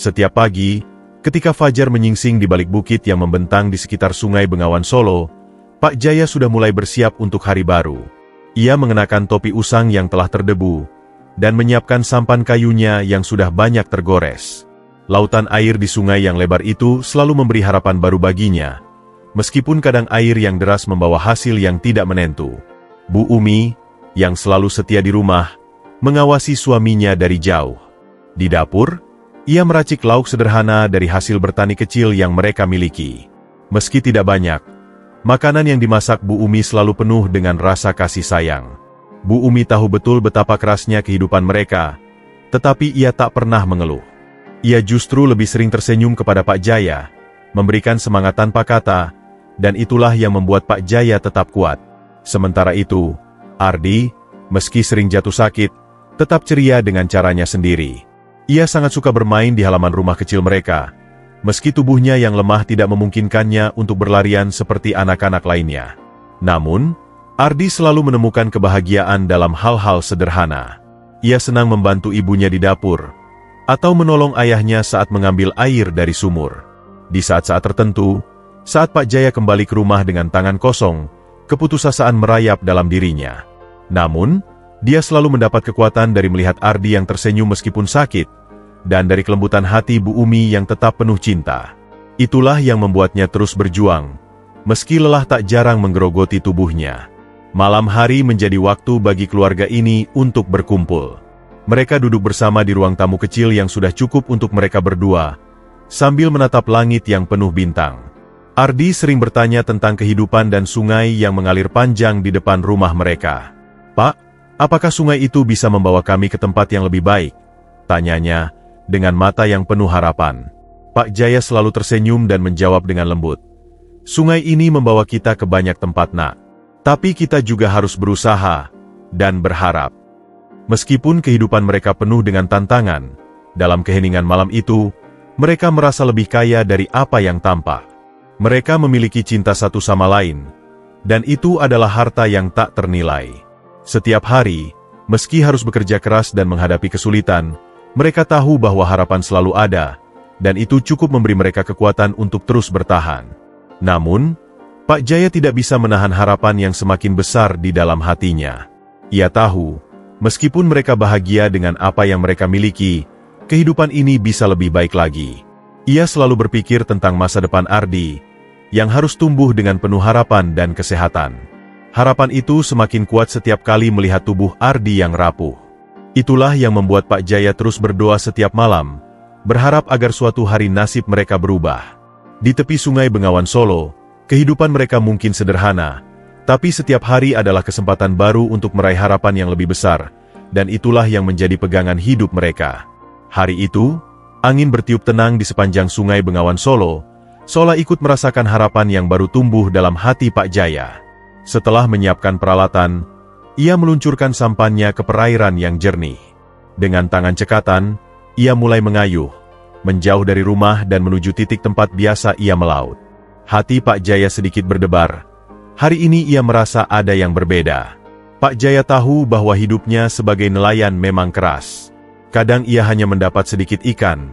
Setiap pagi, ketika fajar menyingsing di balik bukit yang membentang di sekitar Sungai Bengawan Solo, Pak Jaya sudah mulai bersiap untuk hari baru. Ia mengenakan topi usang yang telah terdebu, dan menyiapkan sampan kayunya yang sudah banyak tergores. Lautan air di sungai yang lebar itu selalu memberi harapan baru baginya, meskipun kadang air yang deras membawa hasil yang tidak menentu. Bu Umi, yang selalu setia di rumah, mengawasi suaminya dari jauh. Di dapur, ia meracik lauk sederhana dari hasil bertani kecil yang mereka miliki. Meski tidak banyak, makanan yang dimasak Bu Umi selalu penuh dengan rasa kasih sayang. Bu Umi tahu betul betapa kerasnya kehidupan mereka, tetapi ia tak pernah mengeluh. Ia justru lebih sering tersenyum kepada Pak Jaya, memberikan semangat tanpa kata, dan itulah yang membuat Pak Jaya tetap kuat. Sementara itu, Ardi, meski sering jatuh sakit, tetap ceria dengan caranya sendiri. Ia sangat suka bermain di halaman rumah kecil mereka, meski tubuhnya yang lemah tidak memungkinkannya untuk berlarian seperti anak-anak lainnya. Namun, Ardi selalu menemukan kebahagiaan dalam hal-hal sederhana. Ia senang membantu ibunya di dapur, atau menolong ayahnya saat mengambil air dari sumur. Di saat-saat tertentu, saat Pak Jaya kembali ke rumah dengan tangan kosong, keputusasaan merayap dalam dirinya. Namun, dia selalu mendapat kekuatan dari melihat Ardi yang tersenyum meskipun sakit, dan dari kelembutan hati Bu Umi yang tetap penuh cinta. Itulah yang membuatnya terus berjuang, meski lelah tak jarang menggerogoti tubuhnya. Malam hari menjadi waktu bagi keluarga ini untuk berkumpul. Mereka duduk bersama di ruang tamu kecil yang sudah cukup untuk mereka berdua, sambil menatap langit yang penuh bintang. Ardi sering bertanya tentang kehidupan dan sungai yang mengalir panjang di depan rumah mereka. "Pak, apakah sungai itu bisa membawa kami ke tempat yang lebih baik?" tanyanya, dengan mata yang penuh harapan. Pak Jaya selalu tersenyum dan menjawab dengan lembut, "Sungai ini membawa kita ke banyak tempat, Nak. Tapi kita juga harus berusaha dan berharap." Meskipun kehidupan mereka penuh dengan tantangan, dalam keheningan malam itu, mereka merasa lebih kaya dari apa yang tampak. Mereka memiliki cinta satu sama lain, dan itu adalah harta yang tak ternilai. Setiap hari, meski harus bekerja keras dan menghadapi kesulitan, mereka tahu bahwa harapan selalu ada, dan itu cukup memberi mereka kekuatan untuk terus bertahan. Namun, Pak Jaya tidak bisa menahan harapan yang semakin besar di dalam hatinya. Ia tahu, meskipun mereka bahagia dengan apa yang mereka miliki, kehidupan ini bisa lebih baik lagi. Ia selalu berpikir tentang masa depan Ardi, yang harus tumbuh dengan penuh harapan dan kesehatan. Harapan itu semakin kuat setiap kali melihat tubuh Ardi yang rapuh. Itulah yang membuat Pak Jaya terus berdoa setiap malam, berharap agar suatu hari nasib mereka berubah. Di tepi Sungai Bengawan Solo, kehidupan mereka mungkin sederhana, tapi setiap hari adalah kesempatan baru untuk meraih harapan yang lebih besar, dan itulah yang menjadi pegangan hidup mereka. Hari itu, angin bertiup tenang di sepanjang Sungai Bengawan Solo, seolah ikut merasakan harapan yang baru tumbuh dalam hati Pak Jaya. Setelah menyiapkan peralatan, ia meluncurkan sampannya ke perairan yang jernih. Dengan tangan cekatan, ia mulai mengayuh, menjauh dari rumah dan menuju titik tempat biasa ia melaut. Hati Pak Jaya sedikit berdebar. Hari ini ia merasa ada yang berbeda. Pak Jaya tahu bahwa hidupnya sebagai nelayan memang keras. Kadang ia hanya mendapat sedikit ikan,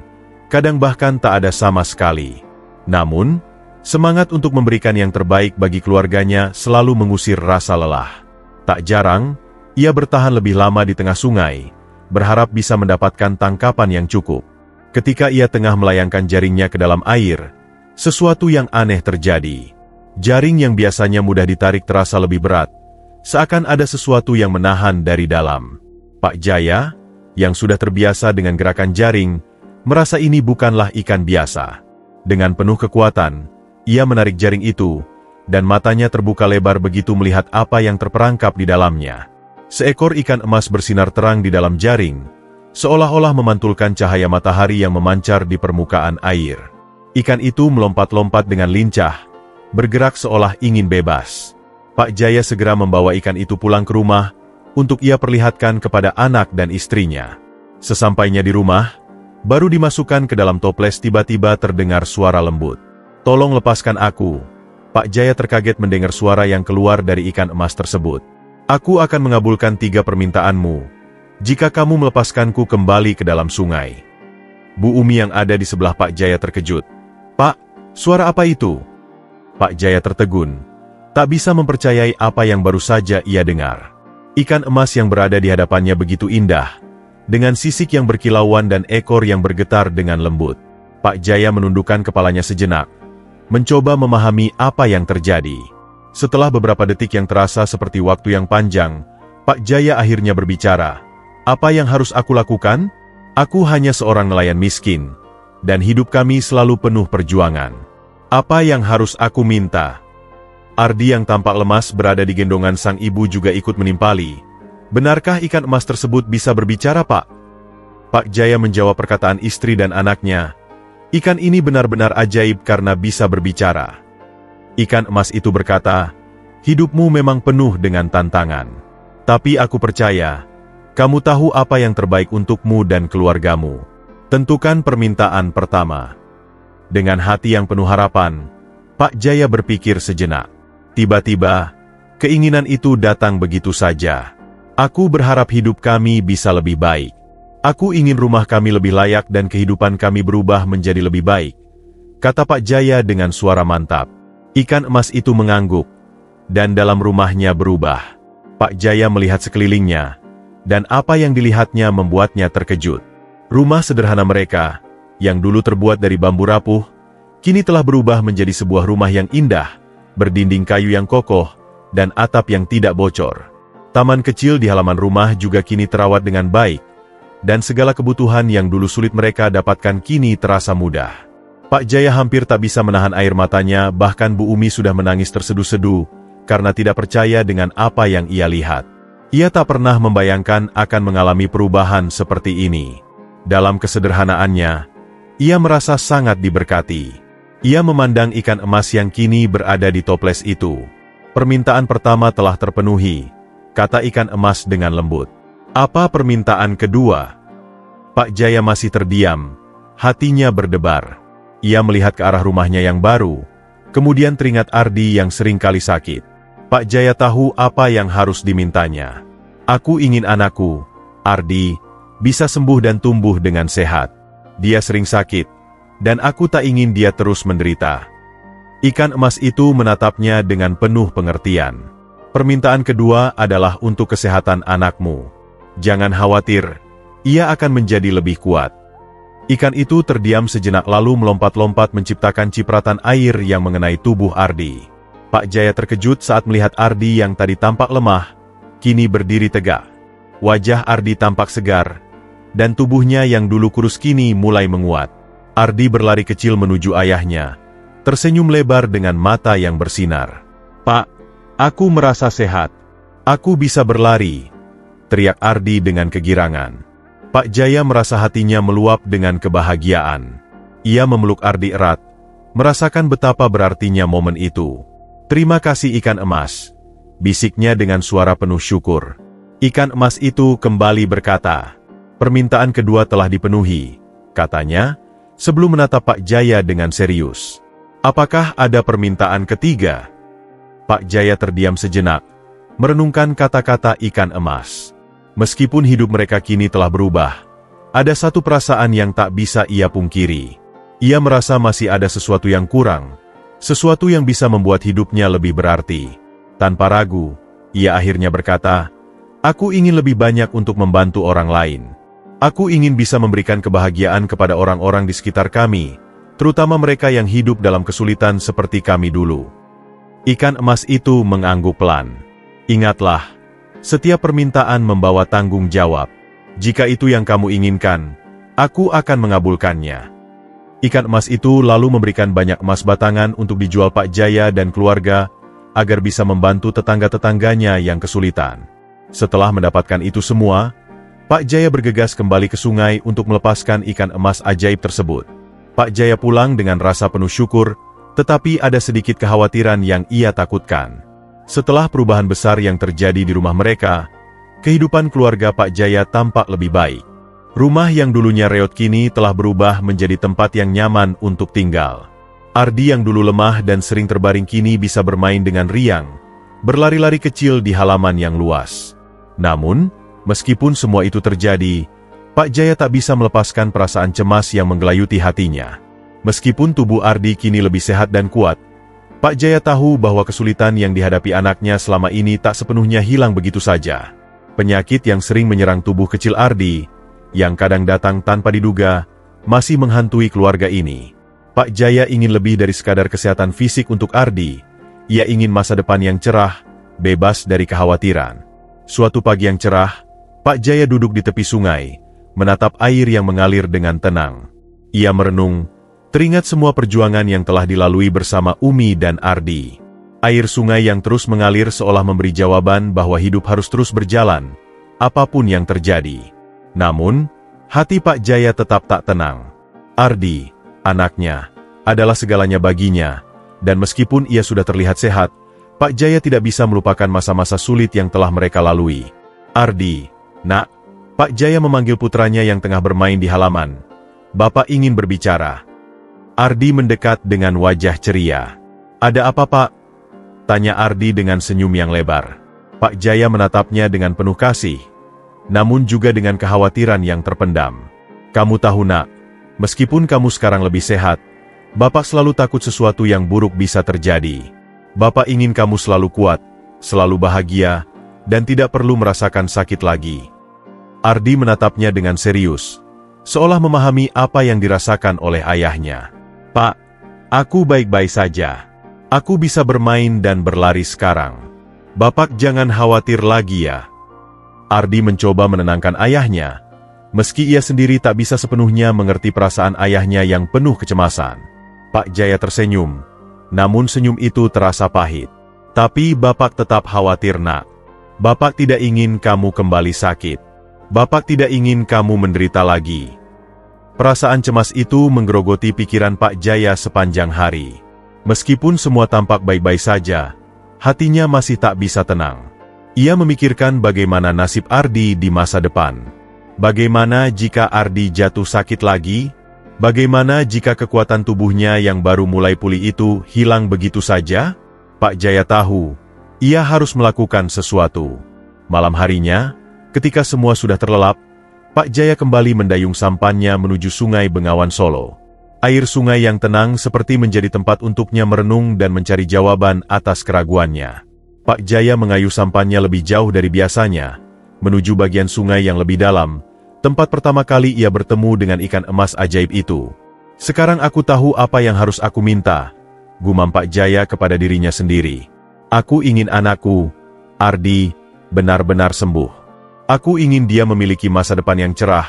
kadang bahkan tak ada sama sekali. Namun, semangat untuk memberikan yang terbaik bagi keluarganya selalu mengusir rasa lelah. Tak jarang, ia bertahan lebih lama di tengah sungai, berharap bisa mendapatkan tangkapan yang cukup. Ketika ia tengah melayangkan jaringnya ke dalam air, sesuatu yang aneh terjadi. Jaring yang biasanya mudah ditarik terasa lebih berat, seakan ada sesuatu yang menahan dari dalam. Pak Jaya, yang sudah terbiasa dengan gerakan jaring, merasa ini bukanlah ikan biasa. Dengan penuh kekuatan, ia menarik jaring itu, dan matanya terbuka lebar begitu melihat apa yang terperangkap di dalamnya. Seekor ikan emas bersinar terang di dalam jaring, seolah-olah memantulkan cahaya matahari yang memancar di permukaan air. Ikan itu melompat-lompat dengan lincah, bergerak seolah ingin bebas. Pak Jaya segera membawa ikan itu pulang ke rumah, untuk ia perlihatkan kepada anak dan istrinya. Sesampainya di rumah, baru dimasukkan ke dalam toples tiba-tiba terdengar suara lembut. "Tolong lepaskan aku." Pak Jaya terkaget mendengar suara yang keluar dari ikan emas tersebut. "Aku akan mengabulkan 3 permintaanmu, jika kamu melepaskanku kembali ke dalam sungai." Bu Umi yang ada di sebelah Pak Jaya terkejut. "Pak, suara apa itu?" Pak Jaya tertegun, tak bisa mempercayai apa yang baru saja ia dengar. Ikan emas yang berada di hadapannya begitu indah, dengan sisik yang berkilauan dan ekor yang bergetar dengan lembut. Pak Jaya menundukkan kepalanya sejenak, mencoba memahami apa yang terjadi. Setelah beberapa detik yang terasa seperti waktu yang panjang, Pak Jaya akhirnya berbicara. "Apa yang harus aku lakukan? Aku hanya seorang nelayan miskin, dan hidup kami selalu penuh perjuangan. Apa yang harus aku minta?" Ardi yang tampak lemas berada di gendongan sang ibu juga ikut menimpali. "Benarkah ikan emas tersebut bisa berbicara, Pak?" Pak Jaya menjawab perkataan istri dan anaknya. "Ikan ini benar-benar ajaib karena bisa berbicara." Ikan emas itu berkata, "Hidupmu memang penuh dengan tantangan. Tapi aku percaya, kamu tahu apa yang terbaik untukmu dan keluargamu. Tentukan permintaan pertama." Dengan hati yang penuh harapan, Pak Jaya berpikir sejenak. Tiba-tiba, keinginan itu datang begitu saja. "Aku berharap hidup kami bisa lebih baik. Aku ingin rumah kami lebih layak dan kehidupan kami berubah menjadi lebih baik," kata Pak Jaya dengan suara mantap. Ikan emas itu mengangguk, dan dalam rumahnya berubah. Pak Jaya melihat sekelilingnya, dan apa yang dilihatnya membuatnya terkejut. Rumah sederhana mereka, yang dulu terbuat dari bambu rapuh, kini telah berubah menjadi sebuah rumah yang indah, berdinding kayu yang kokoh, dan atap yang tidak bocor. Taman kecil di halaman rumah juga kini terawat dengan baik, dan segala kebutuhan yang dulu sulit mereka dapatkan kini terasa mudah. Pak Jaya hampir tak bisa menahan air matanya, bahkan Bu Umi sudah menangis terseduh-seduh, karena tidak percaya dengan apa yang ia lihat. Ia tak pernah membayangkan akan mengalami perubahan seperti ini. Dalam kesederhanaannya, ia merasa sangat diberkati. Ia memandang ikan emas yang kini berada di toples itu. "Permintaan pertama telah terpenuhi," kata ikan emas dengan lembut. "Apa permintaan kedua?" Pak Jaya masih terdiam, hatinya berdebar. Ia melihat ke arah rumahnya yang baru, kemudian teringat Ardi yang sering kali sakit. Pak Jaya tahu apa yang harus dimintanya. "Aku ingin anakku, Ardi, bisa sembuh dan tumbuh dengan sehat. Dia sering sakit, dan aku tak ingin dia terus menderita." Ikan emas itu menatapnya dengan penuh pengertian. "Permintaan kedua adalah untuk kesehatan anakmu. Jangan khawatir, ia akan menjadi lebih kuat." Ikan itu terdiam sejenak lalu melompat-lompat menciptakan cipratan air yang mengenai tubuh Ardi. Pak Jaya terkejut saat melihat Ardi yang tadi tampak lemah, kini berdiri tegak. Wajah Ardi tampak segar, dan tubuhnya yang dulu kurus kini mulai menguat. Ardi berlari kecil menuju ayahnya, tersenyum lebar dengan mata yang bersinar. "Pak, aku merasa sehat. Aku bisa berlari," teriak Ardi dengan kegirangan. Pak Jaya merasa hatinya meluap dengan kebahagiaan. Ia memeluk Ardi erat, merasakan betapa berartinya momen itu. "Terima kasih ikan emas," bisiknya dengan suara penuh syukur. Ikan emas itu kembali berkata, "Permintaan kedua telah dipenuhi," katanya, sebelum menatap Pak Jaya dengan serius. "Apakah ada permintaan ketiga?" Pak Jaya terdiam sejenak, merenungkan kata-kata ikan emas. Meskipun hidup mereka kini telah berubah, ada satu perasaan yang tak bisa ia pungkiri. Ia merasa masih ada sesuatu yang kurang, sesuatu yang bisa membuat hidupnya lebih berarti. Tanpa ragu, ia akhirnya berkata, "Aku ingin lebih banyak untuk membantu orang lain. Aku ingin bisa memberikan kebahagiaan kepada orang-orang di sekitar kami, terutama mereka yang hidup dalam kesulitan seperti kami dulu." Ikan emas itu mengangguk pelan. "Ingatlah, setiap permintaan membawa tanggung jawab. Jika itu yang kamu inginkan, aku akan mengabulkannya." Ikan emas itu lalu memberikan banyak emas batangan untuk dijual Pak Jaya dan keluarga, agar bisa membantu tetangga-tetangganya yang kesulitan. Setelah mendapatkan itu semua, Pak Jaya bergegas kembali ke sungai untuk melepaskan ikan emas ajaib tersebut. Pak Jaya pulang dengan rasa penuh syukur, tetapi ada sedikit kekhawatiran yang ia takutkan. Setelah perubahan besar yang terjadi di rumah mereka, kehidupan keluarga Pak Jaya tampak lebih baik. Rumah yang dulunya reot kini telah berubah menjadi tempat yang nyaman untuk tinggal. Ardi yang dulu lemah dan sering terbaring kini bisa bermain dengan riang, berlari-lari kecil di halaman yang luas. Namun, meskipun semua itu terjadi, Pak Jaya tak bisa melepaskan perasaan cemas yang menggelayuti hatinya. Meskipun tubuh Ardi kini lebih sehat dan kuat, Pak Jaya tahu bahwa kesulitan yang dihadapi anaknya selama ini tak sepenuhnya hilang begitu saja. Penyakit yang sering menyerang tubuh kecil Ardi, yang kadang datang tanpa diduga, masih menghantui keluarga ini. Pak Jaya ingin lebih dari sekadar kesehatan fisik untuk Ardi. Ia ingin masa depan yang cerah, bebas dari kekhawatiran. Suatu pagi yang cerah, Pak Jaya duduk di tepi sungai, menatap air yang mengalir dengan tenang. Ia merenung, teringat semua perjuangan yang telah dilalui bersama Umi dan Ardi. Air sungai yang terus mengalir seolah memberi jawaban bahwa hidup harus terus berjalan, apapun yang terjadi. Namun, hati Pak Jaya tetap tak tenang. Ardi, anaknya, adalah segalanya baginya, dan meskipun ia sudah terlihat sehat, Pak Jaya tidak bisa melupakan masa-masa sulit yang telah mereka lalui. Ardi, nak, Pak Jaya memanggil putranya yang tengah bermain di halaman. Bapak ingin berbicara. Ardi mendekat dengan wajah ceria. Ada apa, Pak? Tanya Ardi dengan senyum yang lebar. Pak Jaya menatapnya dengan penuh kasih, namun juga dengan kekhawatiran yang terpendam. Kamu tahu, nak, meskipun kamu sekarang lebih sehat, Bapak selalu takut sesuatu yang buruk bisa terjadi. Bapak ingin kamu selalu kuat, selalu bahagia, dan tidak perlu merasakan sakit lagi. Ardi menatapnya dengan serius, seolah memahami apa yang dirasakan oleh ayahnya. Pak, aku baik-baik saja. Aku bisa bermain dan berlari sekarang. Bapak jangan khawatir lagi ya. Ardi mencoba menenangkan ayahnya, meski ia sendiri tak bisa sepenuhnya mengerti perasaan ayahnya yang penuh kecemasan. Pak Jaya tersenyum, namun senyum itu terasa pahit. Tapi Bapak tetap khawatir, nak. Bapak tidak ingin kamu kembali sakit. Bapak tidak ingin kamu menderita lagi. Perasaan cemas itu menggerogoti pikiran Pak Jaya sepanjang hari. Meskipun semua tampak baik-baik saja, hatinya masih tak bisa tenang. Ia memikirkan bagaimana nasib Ardi di masa depan. Bagaimana jika Ardi jatuh sakit lagi? Bagaimana jika kekuatan tubuhnya yang baru mulai pulih itu hilang begitu saja? Pak Jaya tahu, ia harus melakukan sesuatu. Malam harinya, ketika semua sudah terlelap, Pak Jaya kembali mendayung sampannya menuju Sungai Bengawan Solo. Air sungai yang tenang seperti menjadi tempat untuknya merenung dan mencari jawaban atas keraguannya. Pak Jaya mengayuh sampannya lebih jauh dari biasanya, menuju bagian sungai yang lebih dalam, tempat pertama kali ia bertemu dengan ikan emas ajaib itu. Sekarang aku tahu apa yang harus aku minta, gumam Pak Jaya kepada dirinya sendiri. Aku ingin anakku, Ardi, benar-benar sembuh. Aku ingin dia memiliki masa depan yang cerah,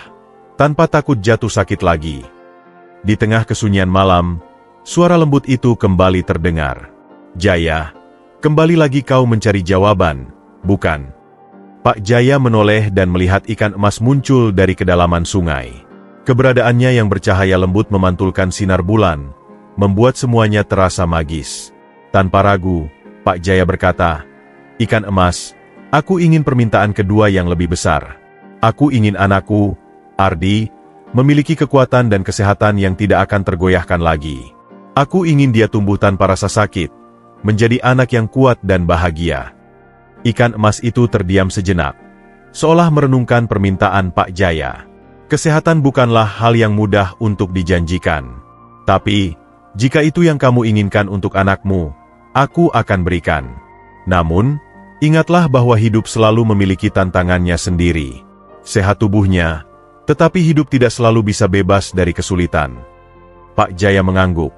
tanpa takut jatuh sakit lagi. Di tengah kesunyian malam, suara lembut itu kembali terdengar. Jaya, kembali lagi kau mencari jawaban, bukan? Pak Jaya menoleh dan melihat ikan emas muncul dari kedalaman sungai. Keberadaannya yang bercahaya lembut memantulkan sinar bulan, membuat semuanya terasa magis. Tanpa ragu, Pak Jaya berkata, "Ikan emas, aku ingin permintaan kedua yang lebih besar. Aku ingin anakku, Ardi, memiliki kekuatan dan kesehatan yang tidak akan tergoyahkan lagi. Aku ingin dia tumbuh tanpa rasa sakit, menjadi anak yang kuat dan bahagia." Ikan emas itu terdiam sejenak, seolah merenungkan permintaan Pak Jaya. Kesehatan bukanlah hal yang mudah untuk dijanjikan. Tapi, jika itu yang kamu inginkan untuk anakmu, aku akan berikan. Namun, ingatlah bahwa hidup selalu memiliki tantangannya sendiri. Sehat tubuhnya, tetapi hidup tidak selalu bisa bebas dari kesulitan. Pak Jaya mengangguk.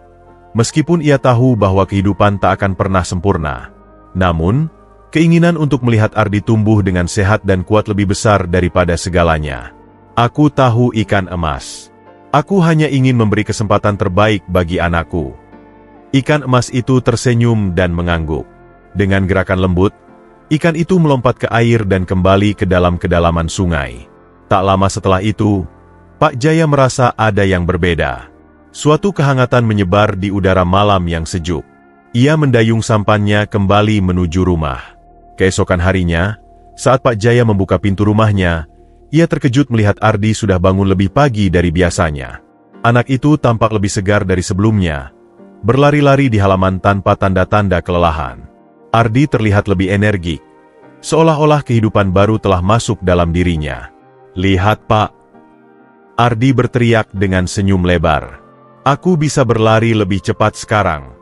Meskipun ia tahu bahwa kehidupan tak akan pernah sempurna. Namun, keinginan untuk melihat Ardi tumbuh dengan sehat dan kuat lebih besar daripada segalanya. Aku tahu, ikan emas. Aku hanya ingin memberi kesempatan terbaik bagi anakku. Ikan emas itu tersenyum dan mengangguk. Dengan gerakan lembut, ikan itu melompat ke air dan kembali ke dalam kedalaman sungai. Tak lama setelah itu, Pak Jaya merasa ada yang berbeda. Suatu kehangatan menyebar di udara malam yang sejuk. Ia mendayung sampannya kembali menuju rumah. Keesokan harinya, saat Pak Jaya membuka pintu rumahnya, ia terkejut melihat Ardi sudah bangun lebih pagi dari biasanya. Anak itu tampak lebih segar dari sebelumnya, berlari-lari di halaman tanpa tanda-tanda kelelahan. Ardi terlihat lebih energik, seolah-olah kehidupan baru telah masuk dalam dirinya. "Lihat, Pak," Ardi berteriak dengan senyum lebar. Aku bisa berlari lebih cepat sekarang.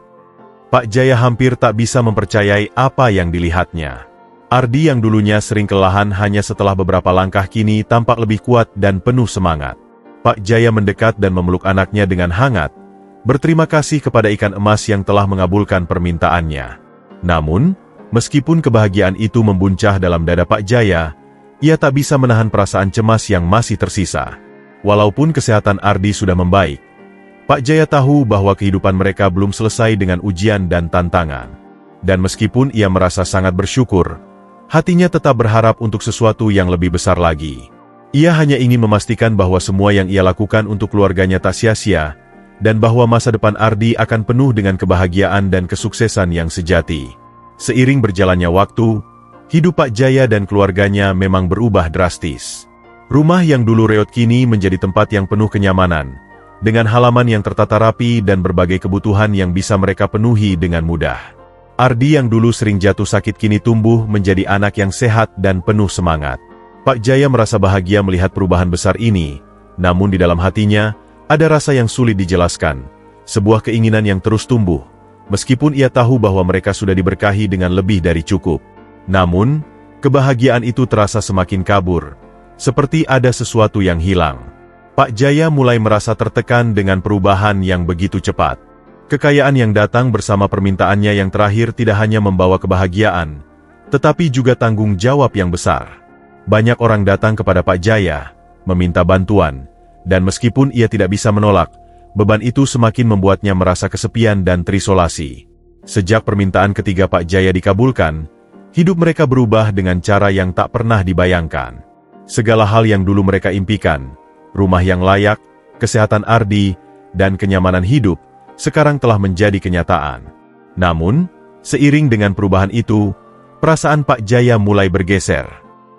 Pak Jaya hampir tak bisa mempercayai apa yang dilihatnya. Ardi yang dulunya sering kelelahan hanya setelah beberapa langkah kini tampak lebih kuat dan penuh semangat. Pak Jaya mendekat dan memeluk anaknya dengan hangat, berterima kasih kepada ikan emas yang telah mengabulkan permintaannya. Namun, meskipun kebahagiaan itu membuncah dalam dada Pak Jaya, ia tak bisa menahan perasaan cemas yang masih tersisa. Walaupun kesehatan Ardi sudah membaik, Pak Jaya tahu bahwa kehidupan mereka belum selesai dengan ujian dan tantangan. Dan meskipun ia merasa sangat bersyukur, hatinya tetap berharap untuk sesuatu yang lebih besar lagi. Ia hanya ingin memastikan bahwa semua yang ia lakukan untuk keluarganya tak sia-sia, dan bahwa masa depan Ardi akan penuh dengan kebahagiaan dan kesuksesan yang sejati. Seiring berjalannya waktu, hidup Pak Jaya dan keluarganya memang berubah drastis. Rumah yang dulu reot kini menjadi tempat yang penuh kenyamanan, dengan halaman yang tertata rapi dan berbagai kebutuhan yang bisa mereka penuhi dengan mudah. Ardi yang dulu sering jatuh sakit kini tumbuh menjadi anak yang sehat dan penuh semangat. Pak Jaya merasa bahagia melihat perubahan besar ini, namun di dalam hatinya, ada rasa yang sulit dijelaskan, sebuah keinginan yang terus tumbuh, meskipun ia tahu bahwa mereka sudah diberkahi dengan lebih dari cukup. Namun, kebahagiaan itu terasa semakin kabur, seperti ada sesuatu yang hilang. Pak Jaya mulai merasa tertekan dengan perubahan yang begitu cepat. Kekayaan yang datang bersama permintaannya yang terakhir tidak hanya membawa kebahagiaan, tetapi juga tanggung jawab yang besar. Banyak orang datang kepada Pak Jaya, meminta bantuan, dan meskipun ia tidak bisa menolak, beban itu semakin membuatnya merasa kesepian dan terisolasi. Sejak permintaan ketiga Pak Jaya dikabulkan, hidup mereka berubah dengan cara yang tak pernah dibayangkan. Segala hal yang dulu mereka impikan, rumah yang layak, kesehatan Ardi, dan kenyamanan hidup, sekarang telah menjadi kenyataan. Namun, seiring dengan perubahan itu, perasaan Pak Jaya mulai bergeser.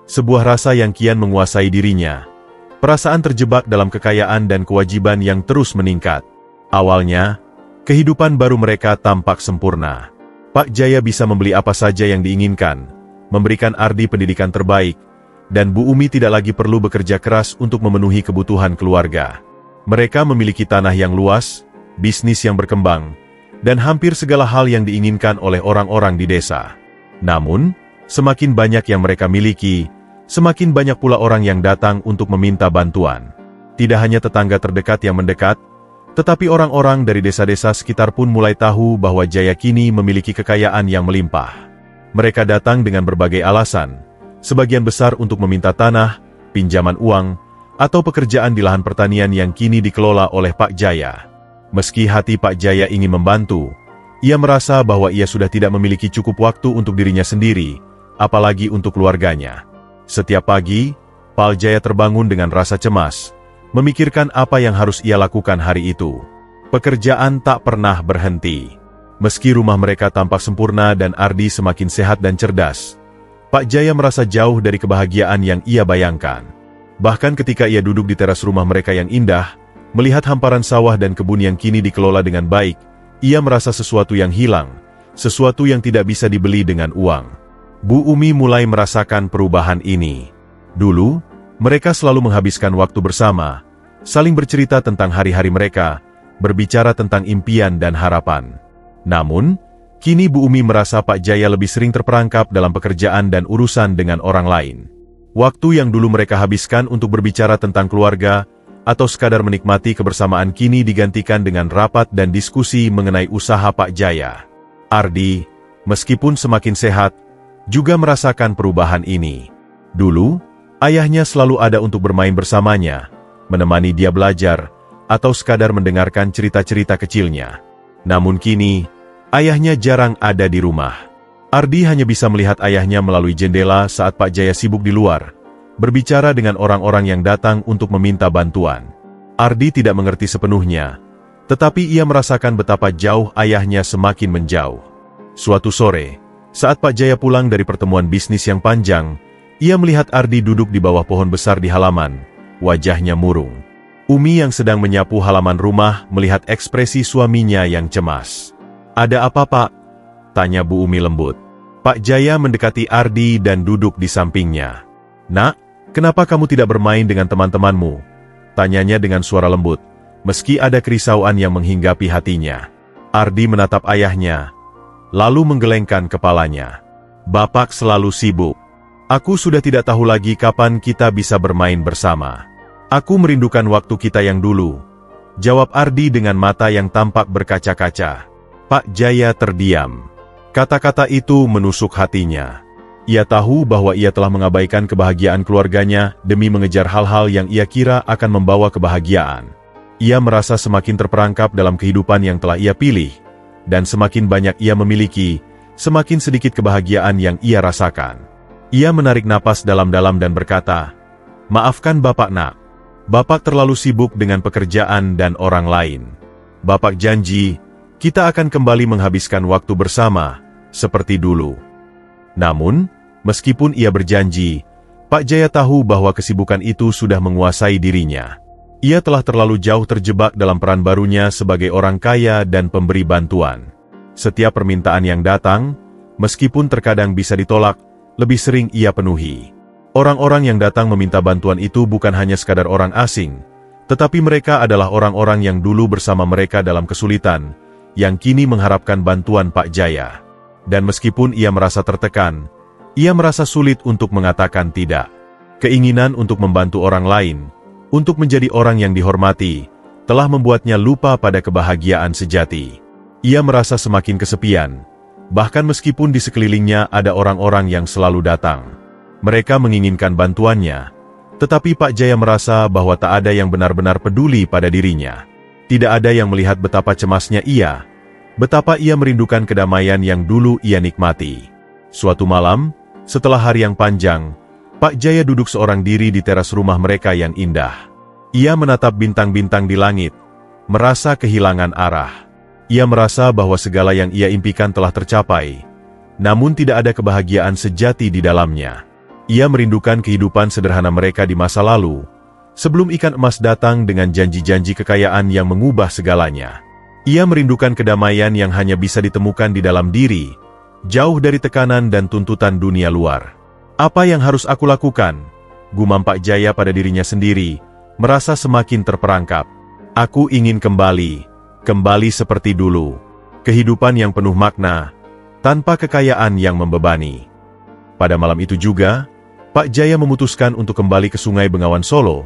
Sebuah rasa yang kian menguasai dirinya. Perasaan terjebak dalam kekayaan dan kewajiban yang terus meningkat. Awalnya, kehidupan baru mereka tampak sempurna. Pak Jaya bisa membeli apa saja yang diinginkan, memberikan Ardi pendidikan terbaik, dan Bu Umi tidak lagi perlu bekerja keras untuk memenuhi kebutuhan keluarga. Mereka memiliki tanah yang luas, bisnis yang berkembang, dan hampir segala hal yang diinginkan oleh orang-orang di desa. Namun, semakin banyak yang mereka miliki, semakin banyak pula orang yang datang untuk meminta bantuan. Tidak hanya tetangga terdekat yang mendekat, tetapi orang-orang dari desa-desa sekitar pun mulai tahu bahwa Jaya kini memiliki kekayaan yang melimpah. Mereka datang dengan berbagai alasan, sebagian besar untuk meminta tanah, pinjaman uang, atau pekerjaan di lahan pertanian yang kini dikelola oleh Pak Jaya. Meski hati Pak Jaya ingin membantu, ia merasa bahwa ia sudah tidak memiliki cukup waktu untuk dirinya sendiri, apalagi untuk keluarganya. Setiap pagi, Pak Jaya terbangun dengan rasa cemas, memikirkan apa yang harus ia lakukan hari itu. Pekerjaan tak pernah berhenti. Meski rumah mereka tampak sempurna dan Ardi semakin sehat dan cerdas, Pak Jaya merasa jauh dari kebahagiaan yang ia bayangkan. Bahkan ketika ia duduk di teras rumah mereka yang indah, melihat hamparan sawah dan kebun yang kini dikelola dengan baik, ia merasa sesuatu yang hilang, sesuatu yang tidak bisa dibeli dengan uang. Bu Umi mulai merasakan perubahan ini. Dulu, mereka selalu menghabiskan waktu bersama, saling bercerita tentang hari-hari mereka, berbicara tentang impian dan harapan. Namun, kini Bu Umi merasa Pak Jaya lebih sering terperangkap dalam pekerjaan dan urusan dengan orang lain. Waktu yang dulu mereka habiskan untuk berbicara tentang keluarga, atau sekadar menikmati kebersamaan kini digantikan dengan rapat dan diskusi mengenai usaha Pak Jaya. Ardi, meskipun semakin sehat, juga merasakan perubahan ini. Dulu, ayahnya selalu ada untuk bermain bersamanya, menemani dia belajar, atau sekadar mendengarkan cerita-cerita kecilnya. Namun kini, ayahnya jarang ada di rumah. Ardi hanya bisa melihat ayahnya melalui jendela saat Pak Jaya sibuk di luar, berbicara dengan orang-orang yang datang untuk meminta bantuan. Ardi tidak mengerti sepenuhnya, tetapi ia merasakan betapa jauh ayahnya semakin menjauh. Suatu sore, saat Pak Jaya pulang dari pertemuan bisnis yang panjang, ia melihat Ardi duduk di bawah pohon besar di halaman, wajahnya murung. Umi yang sedang menyapu halaman rumah melihat ekspresi suaminya yang cemas. "Ada apa, Pak?" tanya Bu Umi lembut. Pak Jaya mendekati Ardi dan duduk di sampingnya. "Nak, kenapa kamu tidak bermain dengan teman-temanmu?" Tanyanya dengan suara lembut, meski ada kerisauan yang menghinggapi hatinya. Ardi menatap ayahnya, lalu menggelengkan kepalanya. Bapak selalu sibuk. Aku sudah tidak tahu lagi kapan kita bisa bermain bersama. Aku merindukan waktu kita yang dulu, jawab Ardi dengan mata yang tampak berkaca-kaca. Pak Jaya terdiam. Kata-kata itu menusuk hatinya. Ia tahu bahwa ia telah mengabaikan kebahagiaan keluarganya demi mengejar hal-hal yang ia kira akan membawa kebahagiaan. Ia merasa semakin terperangkap dalam kehidupan yang telah ia pilih, dan semakin banyak ia memiliki, semakin sedikit kebahagiaan yang ia rasakan. Ia menarik napas dalam-dalam dan berkata, "Maafkan Bapak nak. Bapak terlalu sibuk dengan pekerjaan dan orang lain. Bapak janji, kita akan kembali menghabiskan waktu bersama, seperti dulu." Namun, meskipun ia berjanji, Pak Jaya tahu bahwa kesibukan itu sudah menguasai dirinya. Ia telah terlalu jauh terjebak dalam peran barunya sebagai orang kaya dan pemberi bantuan. Setiap permintaan yang datang, meskipun terkadang bisa ditolak, lebih sering ia penuhi. Orang-orang yang datang meminta bantuan itu bukan hanya sekadar orang asing, tetapi mereka adalah orang-orang yang dulu bersama mereka dalam kesulitan, yang kini mengharapkan bantuan Pak Jaya. Dan meskipun ia merasa tertekan, ia merasa sulit untuk mengatakan tidak. Keinginan untuk membantu orang lain, untuk menjadi orang yang dihormati, telah membuatnya lupa pada kebahagiaan sejati. Ia merasa semakin kesepian, bahkan meskipun di sekelilingnya ada orang-orang yang selalu datang. Mereka menginginkan bantuannya, tetapi Pak Jaya merasa bahwa tak ada yang benar-benar peduli pada dirinya. Tidak ada yang melihat betapa cemasnya ia, betapa ia merindukan kedamaian yang dulu ia nikmati. Suatu malam, setelah hari yang panjang, Pak Jaya duduk seorang diri di teras rumah mereka yang indah. Ia menatap bintang-bintang di langit, merasa kehilangan arah. Ia merasa bahwa segala yang ia impikan telah tercapai, namun tidak ada kebahagiaan sejati di dalamnya. Ia merindukan kehidupan sederhana mereka di masa lalu, sebelum ikan emas datang dengan janji-janji kekayaan yang mengubah segalanya. Ia merindukan kedamaian yang hanya bisa ditemukan di dalam diri, jauh dari tekanan dan tuntutan dunia luar. Apa yang harus aku lakukan? Gumam Pak Jaya pada dirinya sendiri, merasa semakin terperangkap. Aku ingin kembali seperti dulu. Kehidupan yang penuh makna, tanpa kekayaan yang membebani. Pada malam itu juga, Pak Jaya memutuskan untuk kembali ke Sungai Bengawan Solo,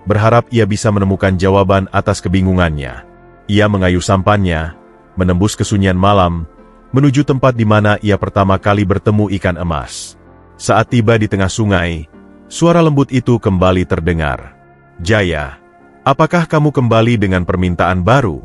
berharap ia bisa menemukan jawaban atas kebingungannya. Ia mengayuh sampannya, menembus kesunyian malam, menuju tempat di mana ia pertama kali bertemu ikan emas. Saat tiba di tengah sungai, suara lembut itu kembali terdengar. "Jaya, apakah kamu kembali dengan permintaan baru?"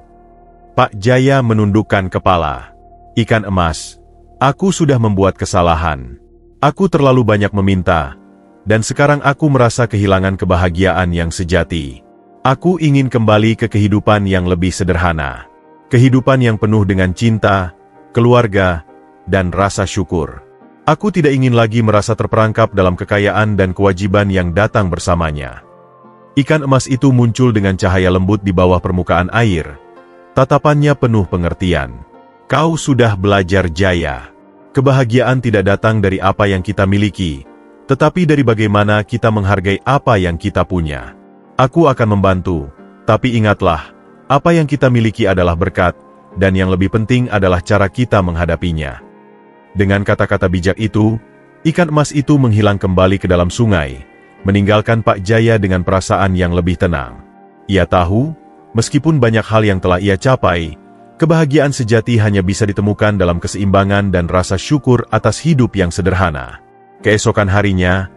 Pak Jaya menundukkan kepala. "Ikan emas, aku sudah membuat kesalahan. Aku terlalu banyak meminta, dan sekarang aku merasa kehilangan kebahagiaan yang sejati. Aku ingin kembali ke kehidupan yang lebih sederhana. Kehidupan yang penuh dengan cinta, keluarga, dan rasa syukur. Aku tidak ingin lagi merasa terperangkap dalam kekayaan dan kewajiban yang datang bersamanya." Ikan emas itu muncul dengan cahaya lembut di bawah permukaan air. Tatapannya penuh pengertian. "Kau sudah belajar, Jaya. Kebahagiaan tidak datang dari apa yang kita miliki, tetapi dari bagaimana kita menghargai apa yang kita punya. Aku akan membantu, tapi ingatlah, apa yang kita miliki adalah berkat, dan yang lebih penting adalah cara kita menghadapinya." Dengan kata-kata bijak itu, ikan emas itu menghilang kembali ke dalam sungai, meninggalkan Pak Jaya dengan perasaan yang lebih tenang. Ia tahu, meskipun banyak hal yang telah ia capai, kebahagiaan sejati hanya bisa ditemukan dalam keseimbangan dan rasa syukur atas hidup yang sederhana. Keesokan harinya,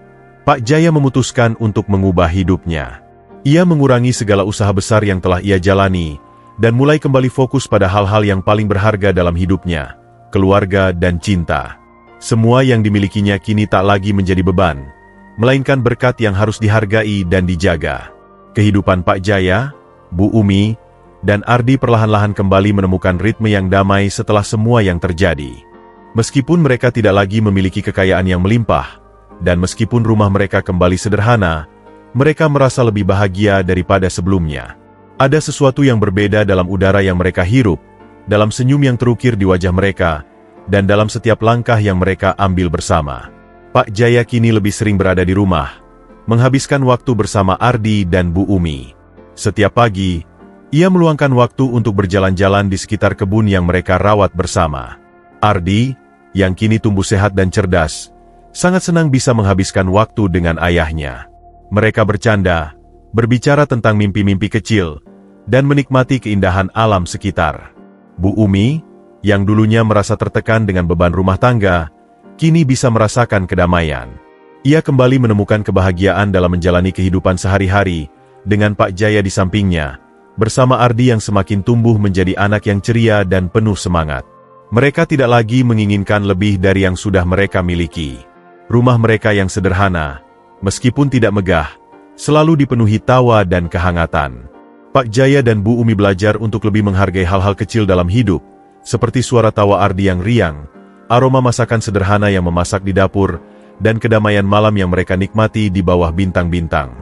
Pak Jaya memutuskan untuk mengubah hidupnya. Ia mengurangi segala usaha besar yang telah ia jalani, dan mulai kembali fokus pada hal-hal yang paling berharga dalam hidupnya, keluarga dan cinta. Semua yang dimilikinya kini tak lagi menjadi beban, melainkan berkat yang harus dihargai dan dijaga. Kehidupan Pak Jaya, Bu Umi, dan Ardi perlahan-lahan kembali menemukan ritme yang damai setelah semua yang terjadi. Meskipun mereka tidak lagi memiliki kekayaan yang melimpah, dan meskipun rumah mereka kembali sederhana, mereka merasa lebih bahagia daripada sebelumnya. Ada sesuatu yang berbeda dalam udara yang mereka hirup, dalam senyum yang terukir di wajah mereka, dan dalam setiap langkah yang mereka ambil bersama. Pak Jaya kini lebih sering berada di rumah, menghabiskan waktu bersama Ardi dan Bu Umi. Setiap pagi, ia meluangkan waktu untuk berjalan-jalan di sekitar kebun yang mereka rawat bersama. Ardi, yang kini tumbuh sehat dan cerdas, sangat senang bisa menghabiskan waktu dengan ayahnya. Mereka bercanda, berbicara tentang mimpi-mimpi kecil, dan menikmati keindahan alam sekitar. Bu Umi, yang dulunya merasa tertekan dengan beban rumah tangga, kini bisa merasakan kedamaian. Ia kembali menemukan kebahagiaan dalam menjalani kehidupan sehari-hari, dengan Pak Jaya di sampingnya, bersama Ardi yang semakin tumbuh menjadi anak yang ceria dan penuh semangat. Mereka tidak lagi menginginkan lebih dari yang sudah mereka miliki. Rumah mereka yang sederhana, meskipun tidak megah, selalu dipenuhi tawa dan kehangatan. Pak Jaya dan Bu Umi belajar untuk lebih menghargai hal-hal kecil dalam hidup, seperti suara tawa Ardi yang riang, aroma masakan sederhana yang memasak di dapur, dan kedamaian malam yang mereka nikmati di bawah bintang-bintang.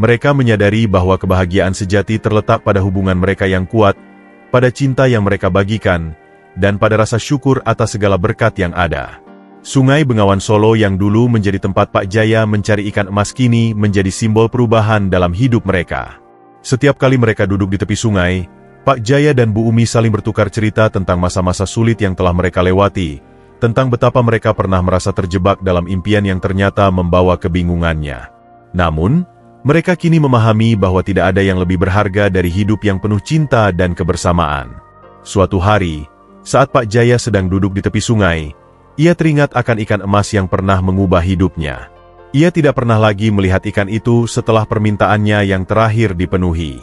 Mereka menyadari bahwa kebahagiaan sejati terletak pada hubungan mereka yang kuat, pada cinta yang mereka bagikan, dan pada rasa syukur atas segala berkat yang ada. Sungai Bengawan Solo yang dulu menjadi tempat Pak Jaya mencari ikan emas kini menjadi simbol perubahan dalam hidup mereka. Setiap kali mereka duduk di tepi sungai, Pak Jaya dan Bu Umi saling bertukar cerita tentang masa-masa sulit yang telah mereka lewati, tentang betapa mereka pernah merasa terjebak dalam impian yang ternyata membawa kebingungannya. Namun, mereka kini memahami bahwa tidak ada yang lebih berharga dari hidup yang penuh cinta dan kebersamaan. Suatu hari, saat Pak Jaya sedang duduk di tepi sungai, ia teringat akan ikan emas yang pernah mengubah hidupnya. Ia tidak pernah lagi melihat ikan itu setelah permintaannya yang terakhir dipenuhi.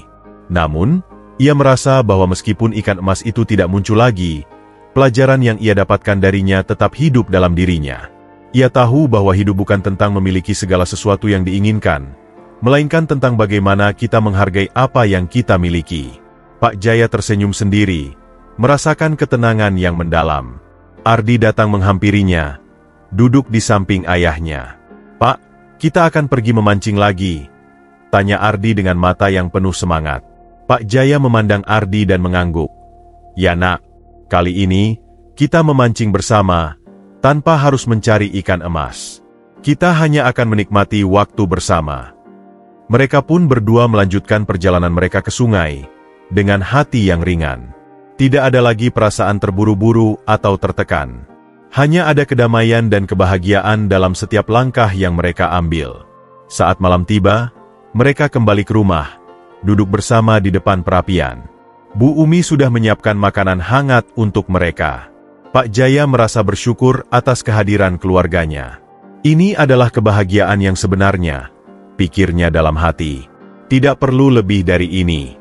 Namun, ia merasa bahwa meskipun ikan emas itu tidak muncul lagi, pelajaran yang ia dapatkan darinya tetap hidup dalam dirinya. Ia tahu bahwa hidup bukan tentang memiliki segala sesuatu yang diinginkan, melainkan tentang bagaimana kita menghargai apa yang kita miliki. Pak Jaya tersenyum sendiri, merasakan ketenangan yang mendalam. Ardi datang menghampirinya, duduk di samping ayahnya. "Pak, kita akan pergi memancing lagi?" tanya Ardi dengan mata yang penuh semangat. Pak Jaya memandang Ardi dan mengangguk. "Ya nak, kali ini, kita memancing bersama, tanpa harus mencari ikan emas. Kita hanya akan menikmati waktu bersama." Mereka pun berdua melanjutkan perjalanan mereka ke sungai, dengan hati yang ringan. Tidak ada lagi perasaan terburu-buru atau tertekan. Hanya ada kedamaian dan kebahagiaan dalam setiap langkah yang mereka ambil. Saat malam tiba, mereka kembali ke rumah, duduk bersama di depan perapian. Bu Umi sudah menyiapkan makanan hangat untuk mereka. Pak Jaya merasa bersyukur atas kehadiran keluarganya. Ini adalah kebahagiaan yang sebenarnya, pikirnya dalam hati. Tidak perlu lebih dari ini.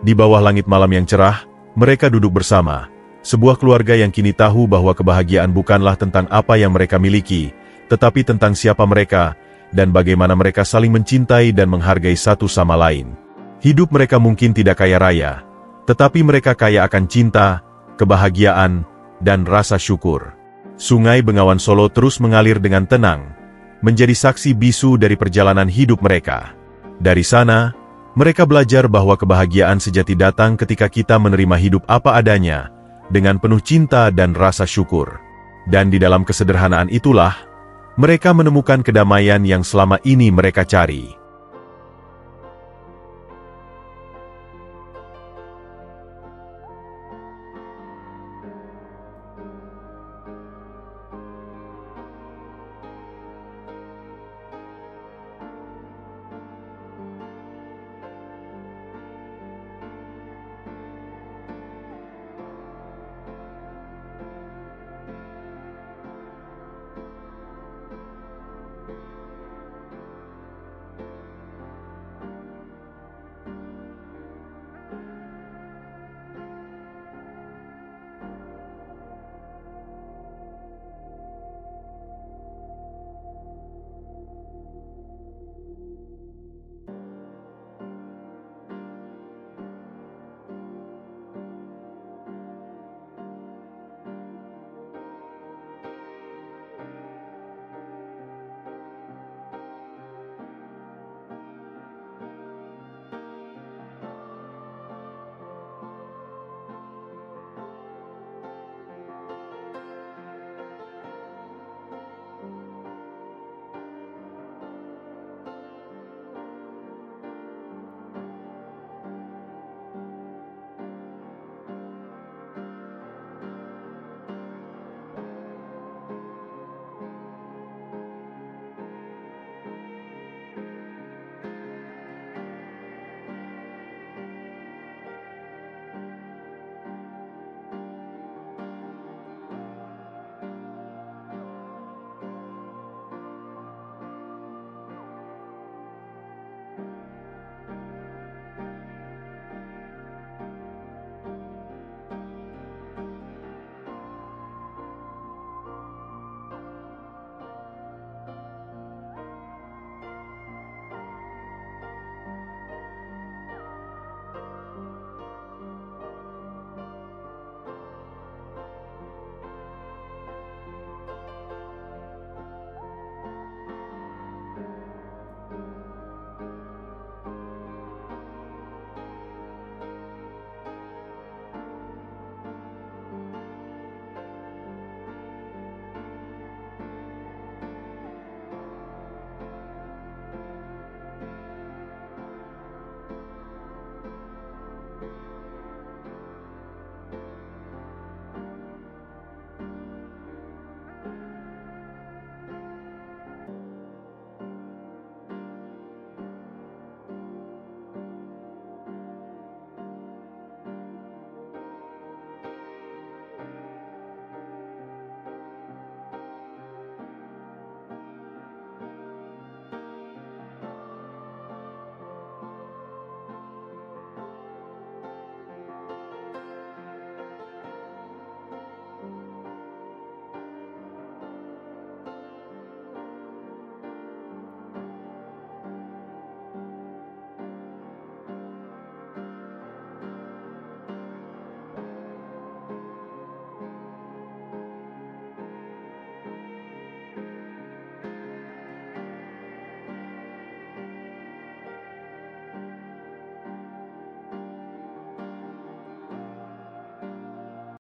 Di bawah langit malam yang cerah, mereka duduk bersama. Sebuah keluarga yang kini tahu bahwa kebahagiaan bukanlah tentang apa yang mereka miliki, tetapi tentang siapa mereka, dan bagaimana mereka saling mencintai dan menghargai satu sama lain. Hidup mereka mungkin tidak kaya raya, tetapi mereka kaya akan cinta, kebahagiaan, dan rasa syukur. Sungai Bengawan Solo terus mengalir dengan tenang, menjadi saksi bisu dari perjalanan hidup mereka. Dari sana, mereka belajar bahwa kebahagiaan sejati datang ketika kita menerima hidup apa adanya, dengan penuh cinta dan rasa syukur. Dan di dalam kesederhanaan itulah, mereka menemukan kedamaian yang selama ini mereka cari.